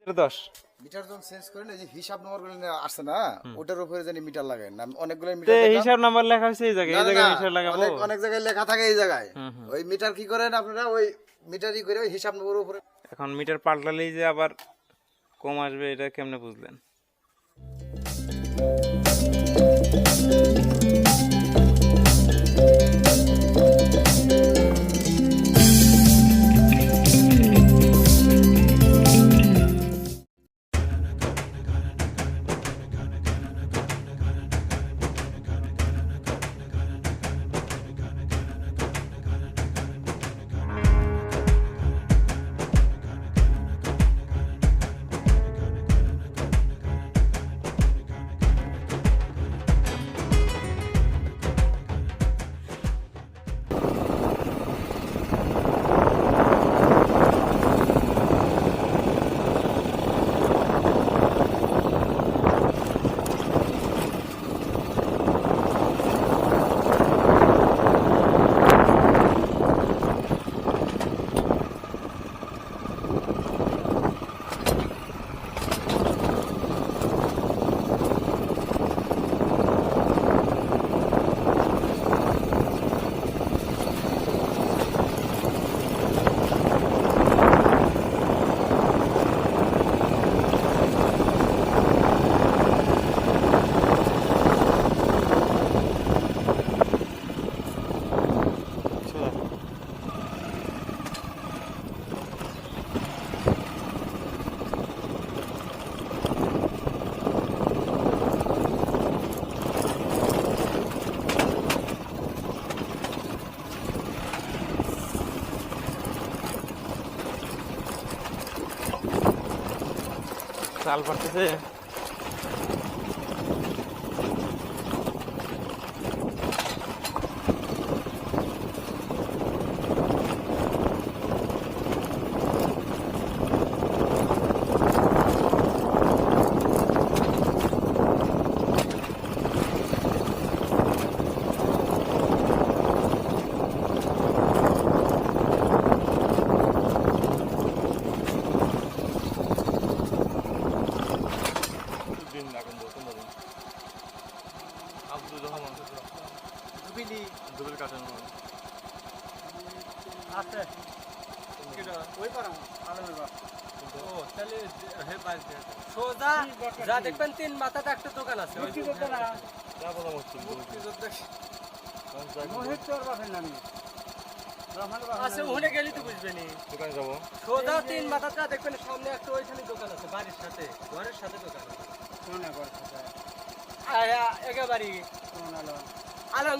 10 metre যখন change করেন এই যে হিসাব নম্বর গুলো আসছে না ওটার উপরে জানি মিটার লাগায় না অনেকগুলো তে মিটার হিসাব নাম্বার লেখা হইছে এই জায়গায় হিসাব লাগাবো অনেক অনেক জায়গায় লেখা থাকে এই জায়গায় ওই মিটার কি করেন আপনারা ওই মিটারই করে ওই হিসাব নম্বরের উপরে এখন মিটার পাল্টালেই যে আবার কম আসবে এটা কেমনে বুঝলেন? চাল পারতেছে যা দেখবেন 3 মাথাতে একটা দোকান আছে আচ্ছা ওখানে গেলি তো বুঝবেনি দোকানে যাবো সোজা 3 মাথাতে দেখবেন সামনে একটা ওইখানে দোকান আছে বাড়ির সাথে ঘরের সাথে দোকান আছে কোন ঘরের সাথে একেবারে আলম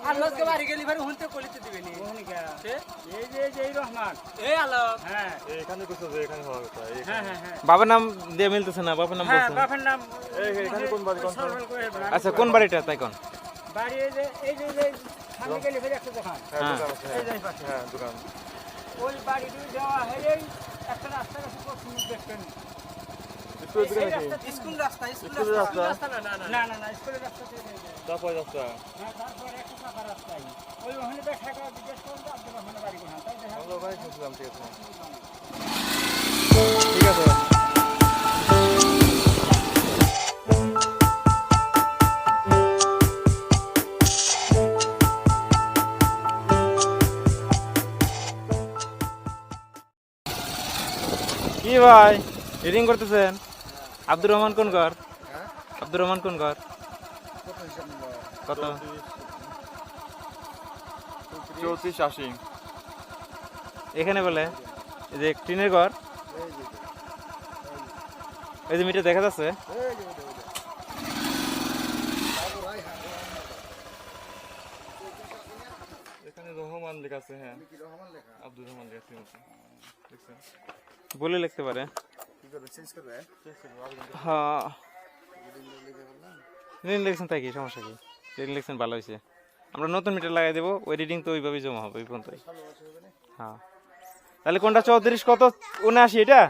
আলম কে বাড়ি গেলি ভাই হুনতে কলিতে দিবেনি ওখানে কে এই যে এই রহমান এই আলম হ্যাঁ এখানে কইছো যে এখানে হওয়ার কথা হ্যাঁ হ্যাঁ বাবার নাম দিয়ে মিলতেছে না বাবার নাম হ্যাঁ বলছেন বাবার নাম এখানে কোন বাড়ি কোন আচ্ছা কোন বাড়িটা তাই কোন বাড়ি এই যে সামনে গেলি ভাই একটা দোকান হ্যাঁ দোকান আছে এই যে পাশে হ্যাঁ দোকান ওই বাড়ি দুই দেওয়া হয় এই একটা রাস্তা আছে পশ্চিম দেখবেন স্কুল রাস্তা না স্কুলের রাস্তা তারপর রাস্তা হ্যাঁ তারপরে একটা পাকা রাস্তাই ওই ওখানে দেখা জিজ্ঞেস করুন তো আপনার ওখানে বাড়ি কোথায় তাই দেখা আমরা ওখানে শুনছিলাম ঠিক আছে ঠিক আছে কি ভাই রিডিং করতেছেন আব্দুর রহমান কোন ঘর আব্দুর রহমান কোন ঘর কত 3480 এখানে বলে এই যে টিনের ঘর এই যে মিটার দেখা যাচ্ছে এখানে রহমান লেখা আছে হ্যাঁ আব্দুর রহমান লেখা আছে দেখছেন বলে লিখতে পারে কি করবে চেঞ্জ করবে হ্যাঁ রিডিং লিখছেন তাই কি সমস্যা কি রিডিং লিখছেন ভালো হয়েছে আমরা নতুন মিটার লাগাই দেবো ওই রিডিং তো ওইভাবেই জমা হবে ওই পর্যন্তই হ্যাঁ তাহলে কোনটা 34 কত 79 এটা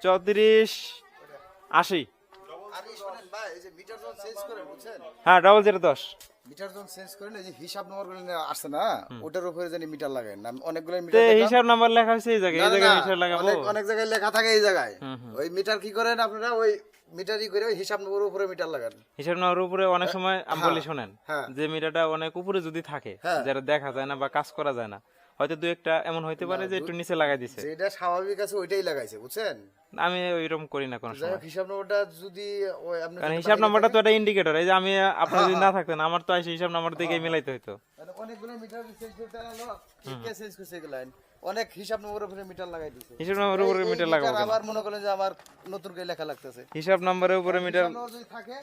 34 80 ভাই এই যে মিটার যখন চেঞ্জ করে বুঝছেন হ্যাঁ 0010 মিটার যখন চেঞ্জ করেন এই যে হিসাব নম্বর গুলো আসছে না ওটার উপরে জানি মিটার লাগায় না অনেকগুলো তে মিটার হিসাব নাম্বার লেখা হয়েছে এই জায়গায়, এই জায়গায় হিসাব লাগাবো। অনেক অনেক জায়গায় লেখা থাকে এই জায়গায় ওই মিটার কি করেন আপনারা ওই মিটারই করে ওই হিসাব নম্বরের উপরে মিটার লাগান। হিসাব নাম্বারের উপরে অনেক সময় আমি বলি শোনেন, হ্যাঁ। যে মিটারটা অনেক উপরে যদি থাকে, হ্যাঁ। যেটা দেখা যায় না বা কাজ করা যায় না, হয়তো দু একটা এমন হইতে পারে যে একটু নিচে লাগাই দিছে। যেটা স্বাভাবিক আছে ওইটাই লাগাইছে বুঝছেন। আমি ওইরকম করি না কোনো যাই সময়, হোক হিসাব নম্বরটা যদি ওই আপনি কারণ হিসাব নাম্বারটা তো একটা ইন্ডিকেটর। এই যে আমি আপনার যদি না থাকতেন আমার তো এসে হিসাব নাম্বার দেখে মিলাইতে হইতো। অনেকগুলো মিটার চেঞ্জ করতে আনলো কে চেঞ্জ করছে এগুলা অনেক হিসাব নম্বরের উপরে মিটার লাগাই দিয়েছে। হিসাব নাম্বারের উপরে মিটার লাগাবো কেন? আবার মনে করেন যে আমার নতুন করে লেখা লাগতেছে হিসাব নাম্বারের উপরে মিটার হিসাব নম্বর যদি থাকে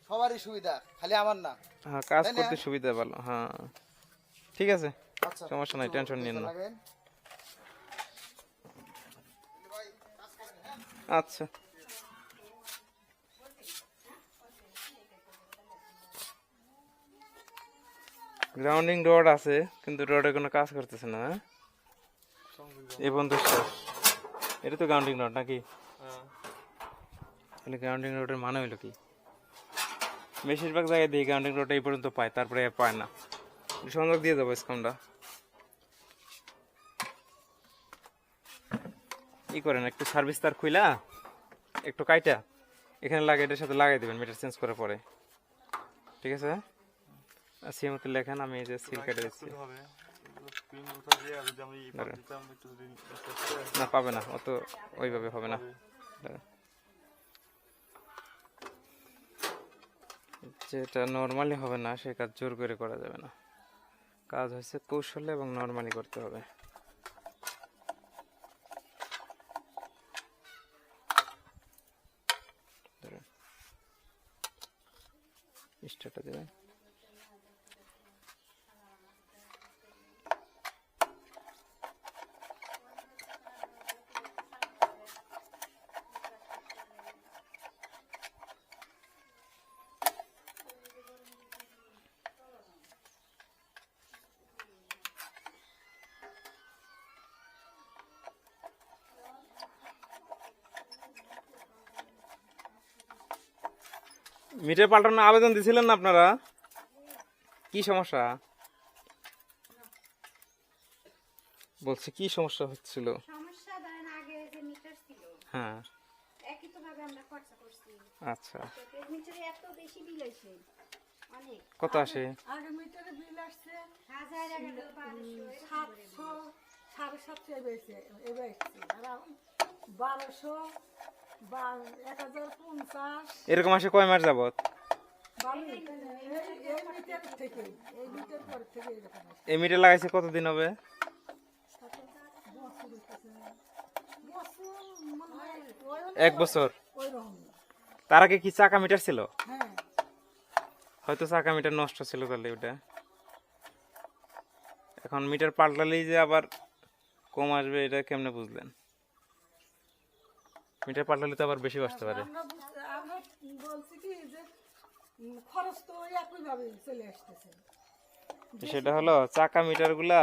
সবারই সুবিধা খালি আমার না। হ্যাঁ, কাজ করতে সুবিধা ভালো। হ্যাঁ ঠিক আছে, আচ্ছা সমস্যা নাই, টেনশন নিন না। লাগাবেন। আচ্ছা গ্রাউন্ডিং রড আছে কিন্তু রডে কোনো কাজ করতেছে না। হ্যাঁ? এই বন্ধু এটা তো গ্রাউন্ডিং রড নাকি? তাহলে গ্রাউন্ডিং রডের মানে হইলো কি? বেশিরভাগ জায়গায় দিয়ে গ্রাউন্ডিং রড এই পর্যন্ত পায়, তারপরে আর পায় না। সংযোগ দিয়ে যাবো স্কামটা। ই করেন একটু সার্ভিস তার খুইলা একটু কাইটা এখানে লাগে, এটার সাথে লাগাই দেবেন মিটার চেঞ্জ করার পরে। ঠিক আছে, সেই মতো লেখেন, আমি এই যে সিল কেটে দিচ্ছি। না পাবে না, অত ওইভাবে হবে না। যেটা নর্মালি হবে না সে কাজ জোর করে করা যাবে না। কাজ হচ্ছে কৌশলে এবং নর্মালি করতে হবে। স্টার্টটা দেবেন। মিটার পাল্টানোর আবেদন দিয়েছিলেন না আপনারা? কি সমস্যা বলছে, কি সমস্যা হচ্ছিল? সমস্যা ধরেন আগে যে মিটার ছিল হ্যাঁ একই তো ভাবে আমরা খরচা করছি, আচ্ছা, তো মিটারে এত বেশি বিল হইছে অনেক। কত আসে? আগে মিটারে বিল আসছে 1000 1100 700 750 এসেছে এবার এসছে আর এখন 1200 বা 1050 এরকম আসে কয় মাস যাবত? এই মিটার থেকে এই মিটার পর থেকে এরকম আসছে। এই মিটার লাগাইছে কতদিন হবে? বছর মনে হয় এক বছর। ওইরকম। তার আগে কি চাকা মিটার ছিল? হ্যাঁ হয়তো চাকা মিটার নষ্ট ছিল তাহলে ওটা। এখন মিটার পাল্টালেই যে আবার কম আসবে এটা কেমনে বুঝলেন? মিটার পাল্টালে তো আবার বেশি আসতে পারে। আমরা বলছি কি যে খরচ তো একই ভাবে চলে আসতেছে। সেটা হলো চাকা মিটার গুলা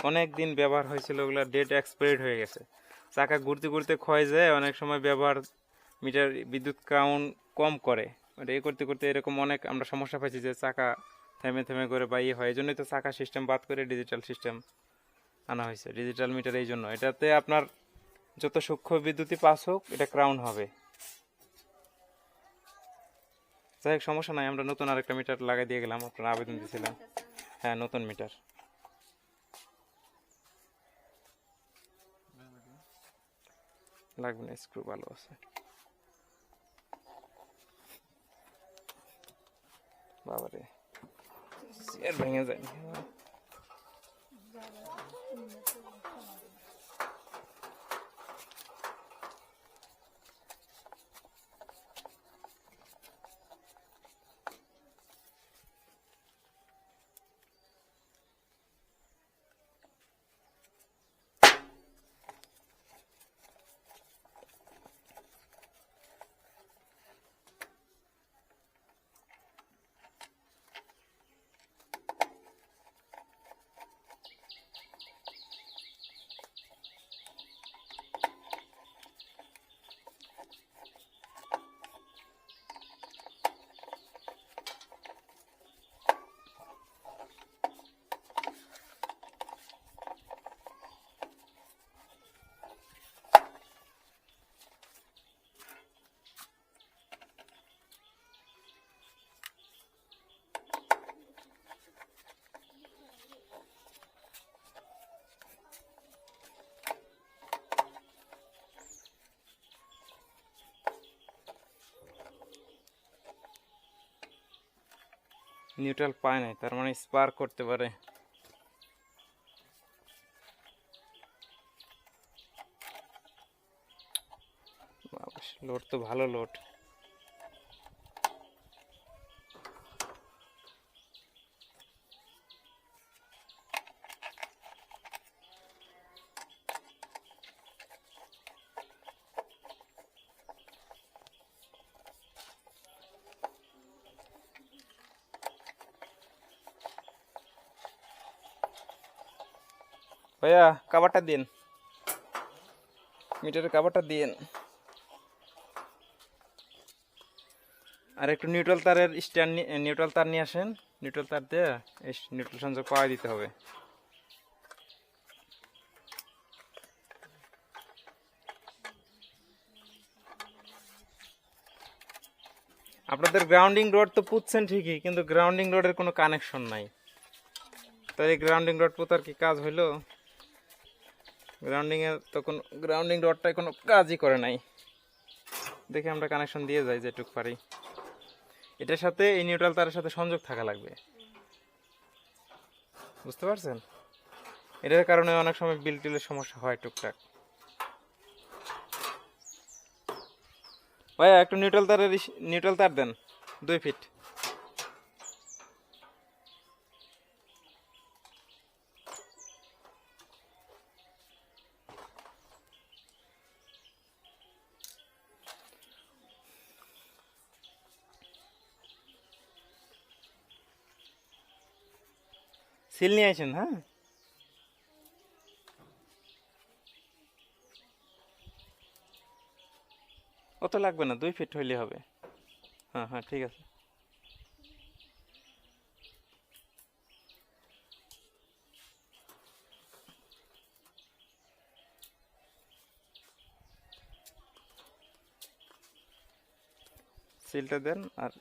অনেক দিন ব্যবহার হয়েছিল, ওগুলা ডেট এক্সপায়ার্ড হয়ে গেছে। চাকা ঘুরতে ঘুরতে ক্ষয় যায়, অনেক সময় ব্যবহার মিটার বিদ্যুৎ কাউন্ট কম করে, ওটা এ করতে করতে এরকম অনেক আমরা সমস্যা পাইছি যে চাকা থেমে থেমে করে বা ইয়ে হয়। এই জন্যই তো চাকা সিস্টেম বাদ করে ডিজিটাল সিস্টেম আনা হয়েছে, ডিজিটাল মিটার। এই জন্য এটাতে আপনার যত সূক্ষ্ম বিদ্যুৎই পাস হোক এটা ক্রাউন হবে। যাই হোক সমস্যা নাই, আমরা নতুন আরেকটা মিটার লাগাই দিয়ে গেলাম, আপনারা আবেদন দিয়েছিলেন। হ্যাঁ নতুন মিটার। লাগবে না, স্ক্রু ভালো আছে। বাবারে চেয়ার ভেঙে যায়। নিউট্রাল পায় নাই, তার মানে স্পার্ক করতে পারে। লোড তো ভালো লোড। ভাইয়া কাভারটা দিন, মিটারের কাভারটা দিন। আর একটু নিউট্রাল তারের স্ট্যান্ড, নিউট্রাল তার নিয়ে আসেন। নিউট্রাল তার দিয়ে এই নিউট্রাল সংযোগ পাওয়া দিতে হবে। আপনাদের গ্রাউন্ডিং রড তো পুঁতছেন ঠিকই, কিন্তু গ্রাউন্ডিং রডের কোনো কানেকশন নাই। তাই গ্রাউন্ডিং রড পোতার কি কাজ হইলো? গ্রাউন্ডিং রডটায় কোনো কাজই করে নাই। দেখে আমরা কানেকশন দিয়ে যাই যেটুক পারি। এটার সাথে এই নিউট্রাল তারের সাথে সংযোগ থাকা লাগবে, বুঝতে পারছেন? এটার কারণে অনেক সময় বিল টিলের সমস্যা হয় টুকটাক। ভাইয়া একটু নিউট্রাল তার দেন 2 ফিট। সিল নিয়ে আসেন। হ্যাঁ, অত লাগবে না, 2 ফিট হইলে হবে। হ্যাঁ হ্যাঁ ঠিক আছে। সিলটা দেন। আর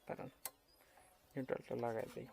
কারণ নিউট্রালটা লাগাই দিই।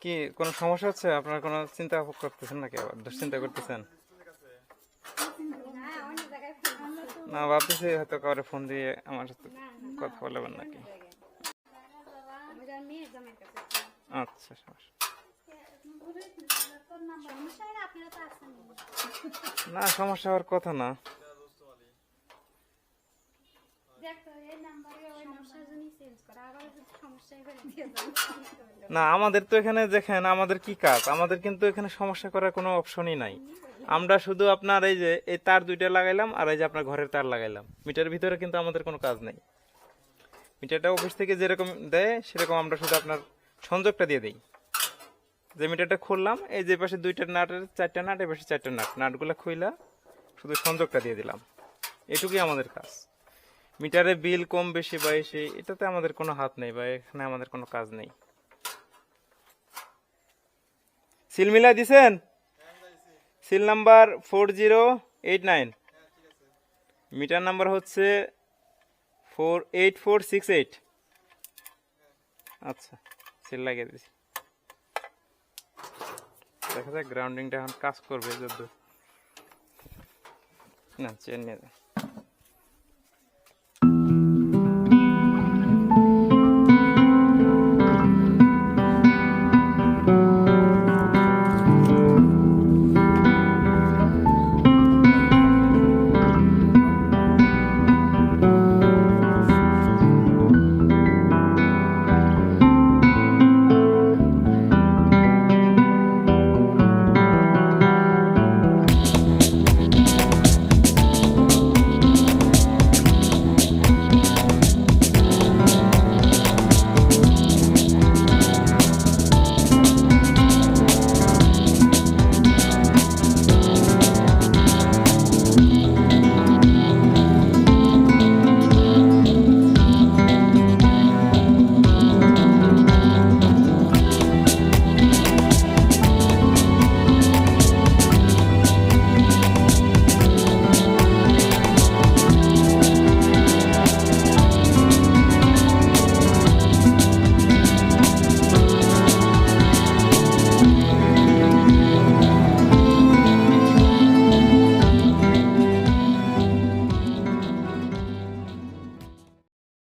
কি কোনো সমস্যা হচ্ছে? আপনার কোনো চিন্তা করতেছেন নাকি? আবার দুশ্চিন্তা করতেছেন? না, ভাবতেছি হয়তো কাউরে ফোন দিয়ে আমার সাথে কথা বলবেন নাকি। আচ্ছা, সমস্যা না, সমস্যা হওয়ার কথা না। না, আমাদের তো এখানে দেখেন আমাদের কি কাজ, আমাদের কিন্তু এখানে সমস্যা করার কোনো অপশনই নাই। আমরা শুধু আপনার এই যে এই তার 2টা লাগাইলাম, আর এই যে আপনার ঘরের তার লাগাইলাম। মিটারের ভিতরে কিন্তু আমাদের কোনো কাজ নেই। মিটারটা অফিস থেকে যেরকম দেয় সেরকম আমরা শুধু আপনার সংযোগটা দিয়ে দিই, যে মিটারটা খুললাম, এই যে পাশে 2টা নাটের 4টা নাট, এই পাশে 4টা নাট, নাটগুলো খুইলা শুধু সংযোগটা দিয়ে দিলাম। এটুকুই আমাদের কাজ। মিটারে বিল কম বেশি বা এসে এটাতে আমাদের কোনো হাত নেই বা এখানে আমাদের কোনো কাজ নেই। সিল মিলা দিছেন? সিল নাম্বার 4089, মিটার নাম্বার হচ্ছে 48468। আচ্ছা, সিল লাগিয়ে দিছি। দেখা যাক গ্রাউন্ডিংটা এখন কাজ করবে যত। না, চেন নিয়ে যান।